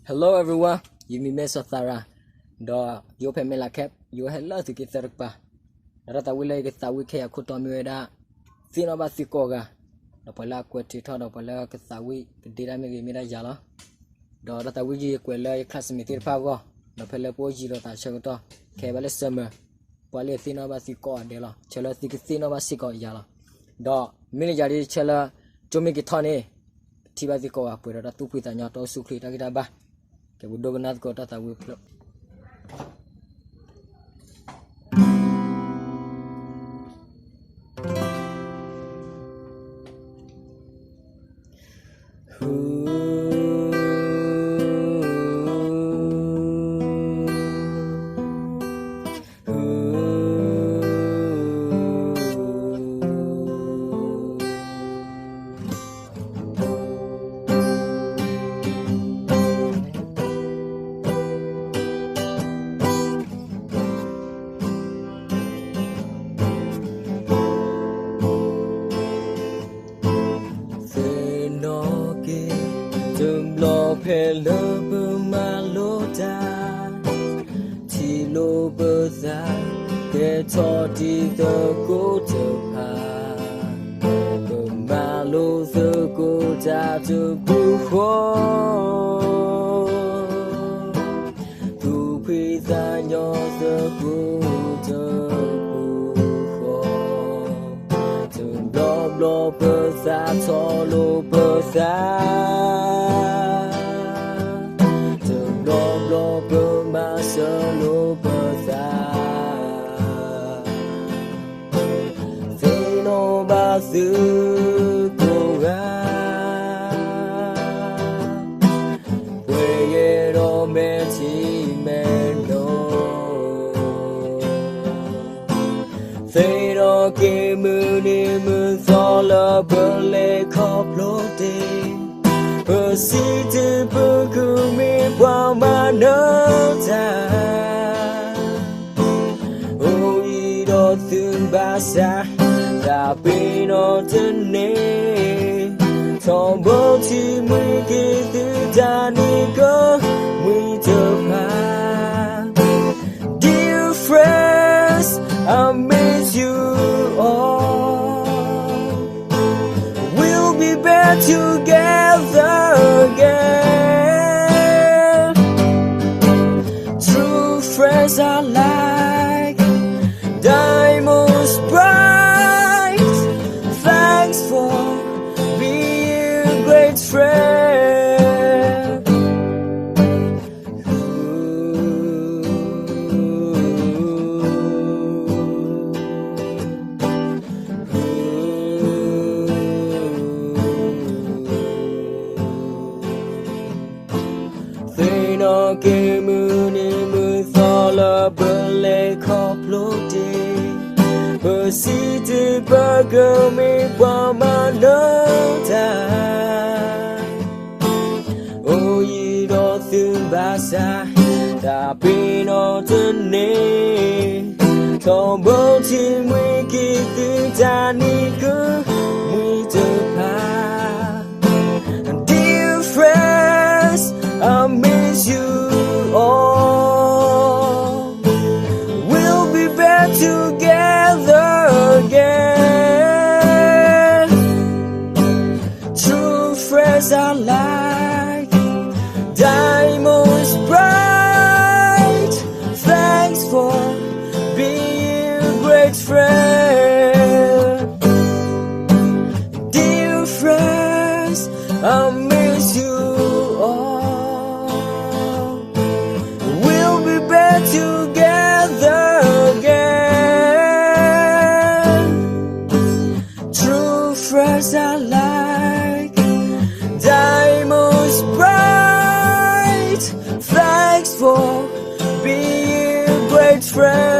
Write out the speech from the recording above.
Hello everyone, you me Miss Thara. Do you pay me like you hello to get the pa. Rata will like a week here could on me that. Thin about the coga. The pala queti thought of pala casawi, the data make me a jala. Do that a wigi quella classmate power. The pelapoji that I shall talk. Cable summer. Pale thin about the core de la. Chella thick thin of a sick or yala. Do military chella to make it tony. Tibatico up with a two put and yato sucri tagitaba. Que would not go that I will plug. Hello, Malota, Tilo Bertha, get all the go to her. Malo the go to Buffo to present your go to Buffo to blow Bertha, Tolo Bertha. Solo bersa, sino basu koga, puedo mentir menos, sino que me solo berle koplote. Persiste berkumi pamanota. Oh, ido tumbasa, tapi no tene. Tombo ti mungkin tani ko muitapa. Dear friends, I miss you all. We'll be back together again. True friends are like diamonds bright. Thanks for being a great friend. No que muni sola bele koplote persiste bergemi pamanota. Oh ido tumbasa tapi no tene tombo timwe gitu tani ku muitapa. Dear friends, I miss you all. We'll be back together again. True friends are like diamonds bright. Thanks for being a great friend. Dear friends, I miss you all. Together again. True friends are like diamonds bright. Thanks for being a great friend.